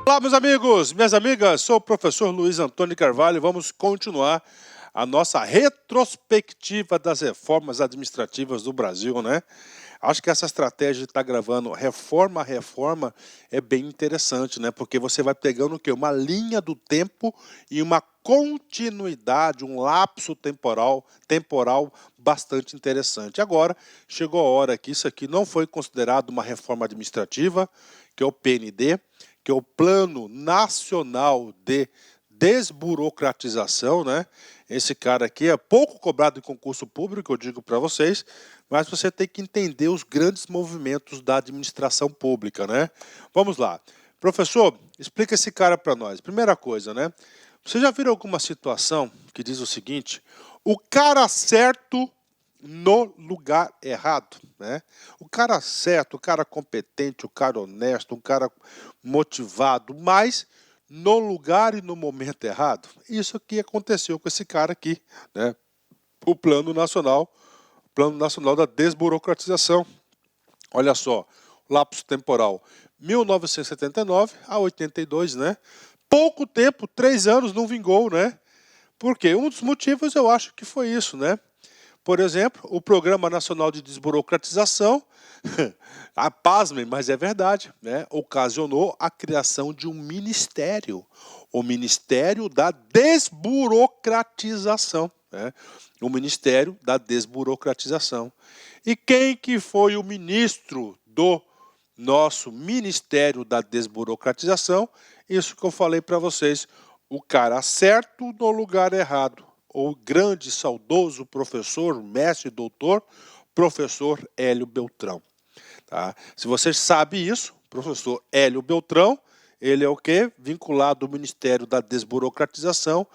Olá, meus amigos, minhas amigas, sou o professor Luiz Antônio Carvalho e vamos continuar a nossa retrospectiva das reformas administrativas do Brasil, né? Acho que essa estratégia de estar gravando reforma a reforma é bem interessante, né? Porque você vai pegando o quê? Uma linha do tempo e uma continuidade, um lapso temporal bastante interessante. Agora, chegou a hora que isso aqui não foi considerado uma reforma administrativa, que é o PND, que é o Plano Nacional de Desburocratização, né? Esse cara aqui é pouco cobrado em concurso público, eu digo para vocês, mas você tem que entender os grandes movimentos da administração pública, né? Vamos lá. Professor, explica esse cara para nós. Primeira coisa, né? Você já viu alguma situação que diz o seguinte: o cara certo no lugar errado, né? O cara certo, o cara competente, o cara honesto, um cara motivado, mas no lugar e no momento errado. Isso que aconteceu com esse cara aqui, né? O Plano Nacional da Desburocratização. Olha só, lapso temporal 1979 a 82, né? Pouco tempo, 3 anos não vingou, né? Por quê? Um dos motivos eu acho que foi isso, né? Por exemplo, o Programa Nacional de Desburocratização, pasmem, mas é verdade, né? Ocasionou a criação de um ministério, o Ministério da Desburocratização, né? O Ministério da Desburocratização. E quem que foi o ministro do nosso Ministério da Desburocratização? Isso que eu falei para vocês, o cara certo no lugar errado. O grande, saudoso professor, mestre, doutor, professor Hélio Beltrão. Tá? Se você sabe isso, professor Hélio Beltrão, ele é o quê? Vinculado ao Ministério da Desburocratização.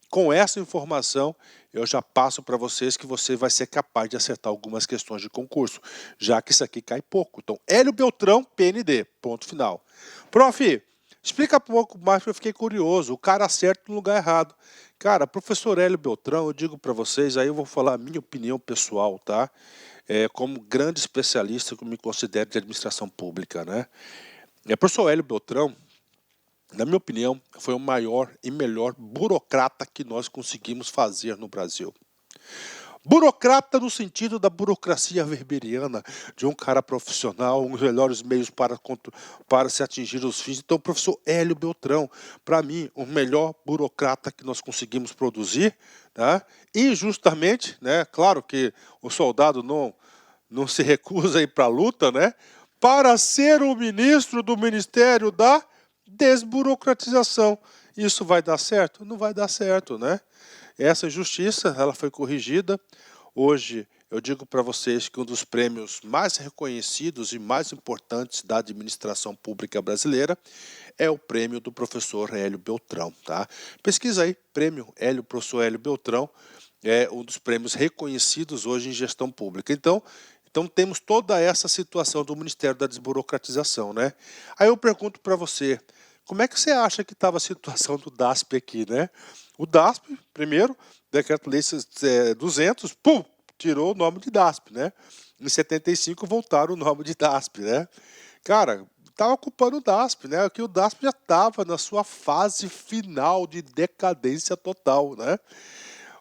Com essa informação, eu já passo para vocês que você vai ser capaz de acertar algumas questões de concurso, já que isso aqui cai pouco. Então, Hélio Beltrão, PND, ponto final. Prof, explica um pouco mais, porque eu fiquei curioso. O cara acerta no lugar errado. Cara, professor Hélio Beltrão, eu digo para vocês, aí eu vou falar a minha opinião pessoal, tá? Como grande especialista que eu me considero de administração pública, né? Professor Hélio Beltrão, na minha opinião, foi o maior e melhor burocrata que nós conseguimos fazer no Brasil. Burocrata no sentido da burocracia weberiana, de um cara profissional, os melhores meios para se atingir os fins. Então, o professor Hélio Beltrão, para mim, o melhor burocrata que nós conseguimos produzir, tá? Injustamente, né? Claro que o soldado não se recusa a ir para a luta, né? Para ser o ministro do Ministério da Desburocratização. Isso vai dar certo? Não vai dar certo, né? Essa injustiça, ela foi corrigida. Hoje, eu digo para vocês que um dos prêmios mais reconhecidos e mais importantes da administração pública brasileira é o prêmio do professor Hélio Beltrão, tá? Pesquisa aí, prêmio professor Hélio Beltrão, é um dos prêmios reconhecidos hoje em gestão pública. Então temos toda essa situação do Ministério da Desburocratização, né? Aí eu pergunto para você, como é que você acha que estava a situação do DASP aqui, né? O DASP, primeiro, Decreto-Lei 200, pum, tirou o nome de DASP, né? Em 75 voltaram o nome de DASP, né? Cara, estava ocupando o DASP, né? Que o DASP já estava na sua fase final de decadência total, né?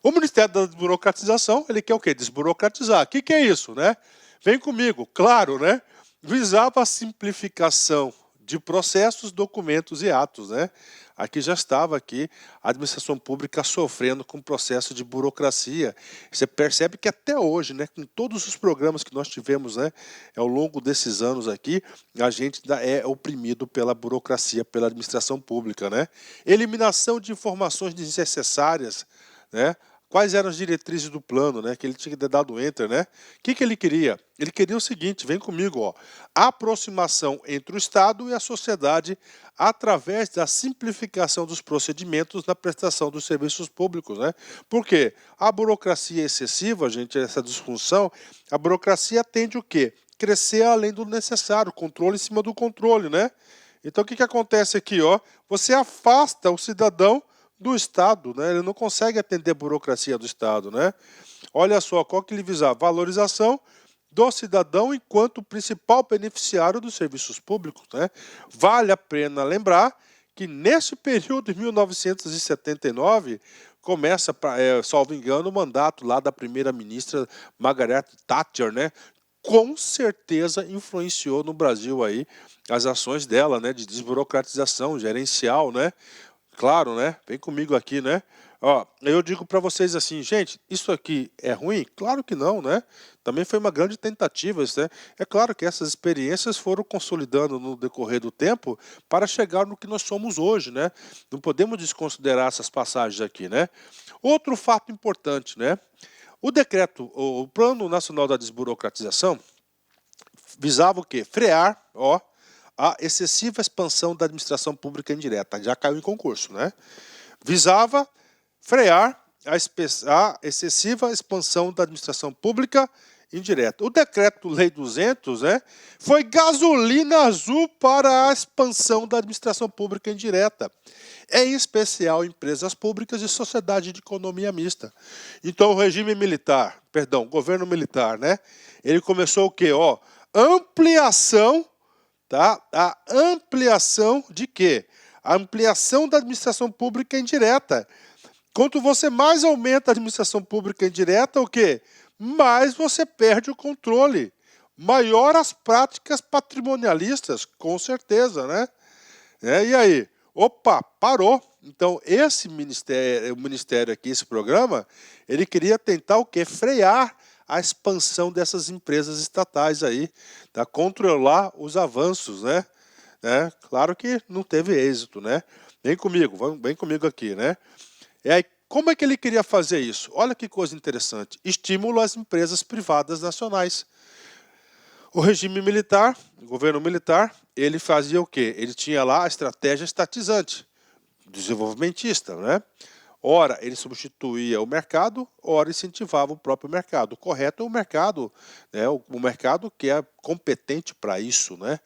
O Ministério da Desburocratização, ele quer o quê? Desburocratizar. O que é isso, né? Vem comigo, claro, né? Visava a simplificação de processos, documentos e atos, né? Aqui já estava a administração pública sofrendo com o processo de burocracia. Você percebe que até hoje, né, com todos os programas que nós tivemos, né, ao longo desses anos aqui, a gente é oprimido pela burocracia, pela administração pública, né? Eliminação de informações desnecessárias, né? Quais eram as diretrizes do plano, né? Que ele tinha que ter dado enter, né? O que ele queria? Ele queria o seguinte, vem comigo, ó. A aproximação entre o Estado e a sociedade através da simplificação dos procedimentos na prestação dos serviços públicos, né? Por quê? A burocracia excessiva, gente, essa disfunção, a burocracia tende o quê? Crescer além do necessário, controle em cima do controle, né? Então o que acontece aqui, ó? Você afasta o cidadão do Estado, né? Ele não consegue atender a burocracia do Estado, né? Olha só, qual que ele visava? Valorização do cidadão enquanto principal beneficiário dos serviços públicos, né? Vale a pena lembrar que nesse período, em 1979, começa, salvo engano, o mandato lá da primeira-ministra Margaret Thatcher, né? Com certeza influenciou no Brasil aí as ações dela, né? De desburocratização gerencial, né? Claro, né? Vem comigo aqui, né? Ó, eu digo para vocês assim, gente, isso aqui é ruim? Claro que não, né? Também foi uma grande tentativa, né? É claro que essas experiências foram consolidando no decorrer do tempo para chegar no que nós somos hoje, né? Não podemos desconsiderar essas passagens aqui, né? Outro fato importante, né? O Plano Nacional da Desburocratização visava o quê? Frear, ó, a excessiva expansão da administração pública indireta. Já caiu em concurso, né? Visava frear a excessiva expansão da administração pública indireta. O Decreto-Lei 200, né, foi gasolina azul para a expansão da administração pública indireta, em especial empresas públicas e sociedade de economia mista. Então, o regime militar, perdão, governo militar, né, ele começou o quê? Ó, ampliação, tá? A ampliação de quê? A ampliação da administração pública indireta. Quanto você mais aumenta a administração pública indireta, o quê? Mais você perde o controle. Maior as práticas patrimonialistas, com certeza, né? E aí? Opa, parou. Então, o ministério aqui, esse programa, ele queria tentar o quê? Frear a expansão dessas empresas estatais aí, tá? Controlar os avanços, né? Claro que não teve êxito, né? Vem comigo aqui, né? E aí, como é que ele queria fazer isso? Olha que coisa interessante. Estímulo às empresas privadas nacionais. O regime militar, o governo militar, ele fazia o quê? Ele tinha lá a estratégia estatizante, desenvolvimentista, né? Ora, ele substituía o mercado, ora incentivava o próprio mercado. O correto é o mercado, né? O mercado que é competente para isso, né?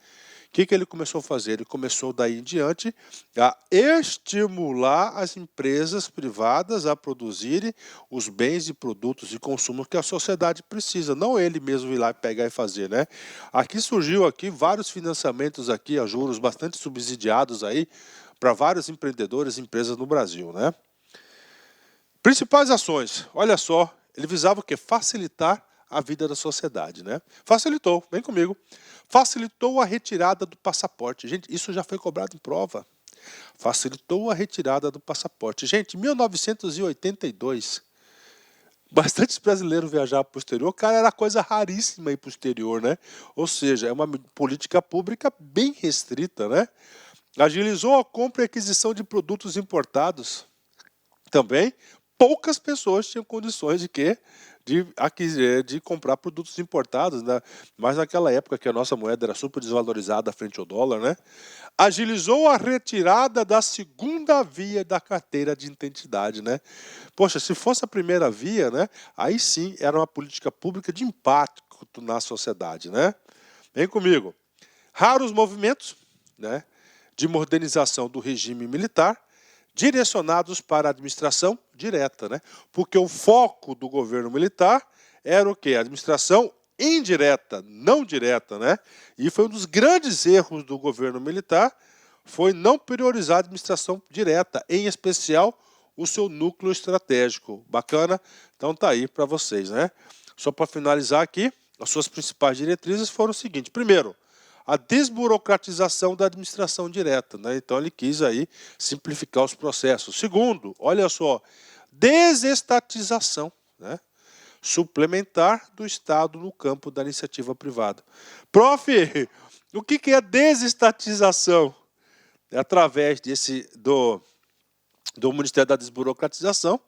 O que ele começou a fazer? Ele começou daí em diante a estimular as empresas privadas a produzirem os bens e produtos de consumo que a sociedade precisa, não ele mesmo ir lá pegar e fazer, né? Aqui surgiu vários financiamentos aqui a juros bastante subsidiados aí para vários empreendedores e empresas no Brasil, né? Principais ações, olha só, ele visava o quê? Facilitar a vida da sociedade, né? Facilitou, vem comigo. Facilitou a retirada do passaporte. Gente, isso já foi cobrado em prova. Facilitou a retirada do passaporte. Gente, em 1982, bastantes brasileiros viajavam para o exterior. Cara, era coisa raríssima ir para o exterior, né? Ou seja, é uma política pública bem restrita, né? Agilizou a compra e aquisição de produtos importados. Também, poucas pessoas tinham condições de quê? De comprar produtos importados, né? Mas naquela época que a nossa moeda era super desvalorizada frente ao dólar, né? Agilizou a retirada da segunda via da carteira de identidade, né? Poxa, se fosse a primeira via, né? Aí sim era uma política pública de impacto na sociedade, né? Vem comigo. Raros movimentos, né? De modernização do regime militar, direcionados para a administração direta, né? Porque o foco do governo militar era o quê? A administração indireta, não direta, né? E foi um dos grandes erros do governo militar, foi não priorizar a administração direta, em especial o seu núcleo estratégico. Bacana? Então tá aí para vocês, né? Só para finalizar aqui, as suas principais diretrizes foram o seguinte: primeiro, a desburocratização da administração direta, né? Então ele quis aí simplificar os processos. Segundo, olha só, desestatização, né? Suplementar do Estado no campo da iniciativa privada. Prof, o que é desestatização? É através do Ministério da Desburocratização,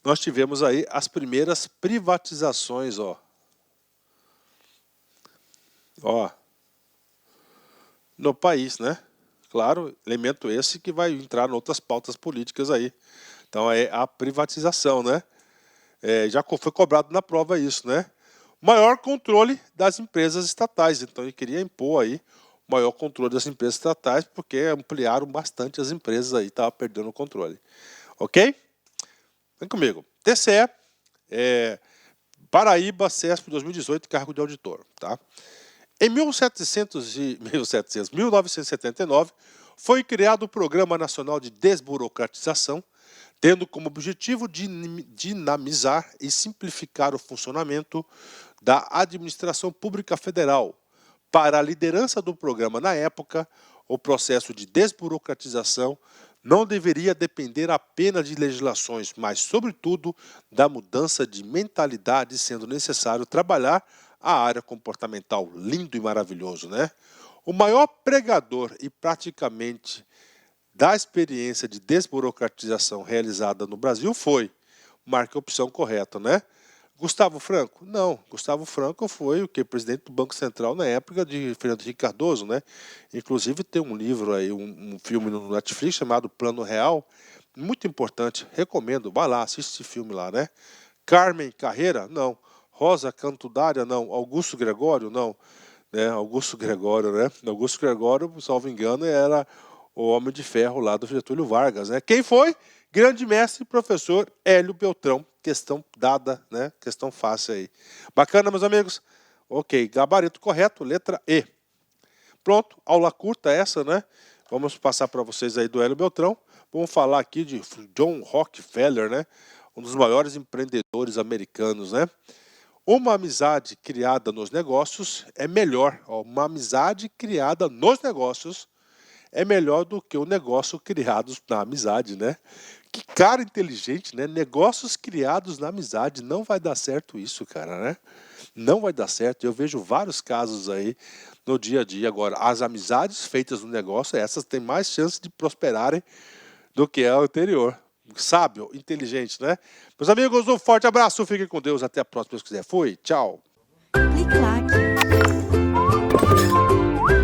nós tivemos aí as primeiras privatizações, no país, né? Claro, elemento esse que vai entrar em outras pautas políticas aí. Então é a privatização, né? Já foi cobrado na prova isso, né? Maior controle das empresas estatais. Então ele queria impor aí o maior controle das empresas estatais, porque ampliaram bastante as empresas aí, estavam perdendo o controle. Ok? Vem comigo. TCE, Paraíba, CESP 2018, cargo de auditor, tá? Em 1979, foi criado o Programa Nacional de Desburocratização, tendo como objetivo dinamizar e simplificar o funcionamento da administração pública federal. Para a liderança do programa na época, o processo de desburocratização não deveria depender apenas de legislações, mas, sobretudo, da mudança de mentalidade, sendo necessário trabalhar a área comportamental. Lindo e maravilhoso, né? O maior pregador e praticamente da experiência de desburocratização realizada no Brasil foi, marque a opção correta, né? Gustavo Franco? Não, Gustavo Franco foi o que? Presidente do Banco Central na época de Fernando Henrique Cardoso, né? Inclusive tem um livro aí, um filme no Netflix chamado Plano Real, muito importante, recomendo, vai lá, assiste esse filme lá, né? Carmen Carreira? Não. Rosa Cantudária? Não. Augusto Gregório? Não. Né? Augusto Gregório, né? Augusto Gregório, salvo engano, era o Homem de Ferro lá do Getúlio Vargas, né? Quem foi? Grande mestre e professor Hélio Beltrão. Questão dada, né? Questão fácil aí. Bacana, meus amigos? Ok, gabarito correto, letra E. Pronto, aula curta essa, né? Vamos passar para vocês aí do Hélio Beltrão. Vamos falar aqui de John Rockefeller, né? Um dos maiores empreendedores americanos, né? Uma amizade criada nos negócios é melhor. Ó, uma amizade criada nos negócios é melhor do que o negócio criado na amizade, né? Que cara inteligente, né? Negócios criados na amizade. Não vai dar certo isso, cara, né? Não vai dar certo. Eu vejo vários casos aí no dia a dia. Agora, as amizades feitas no negócio, essas têm mais chance de prosperarem do que a anterior. Sábio, inteligente, né? Meus amigos, um forte abraço. Fiquem com Deus. Até a próxima, se quiser. Fui. Tchau. Clique lá.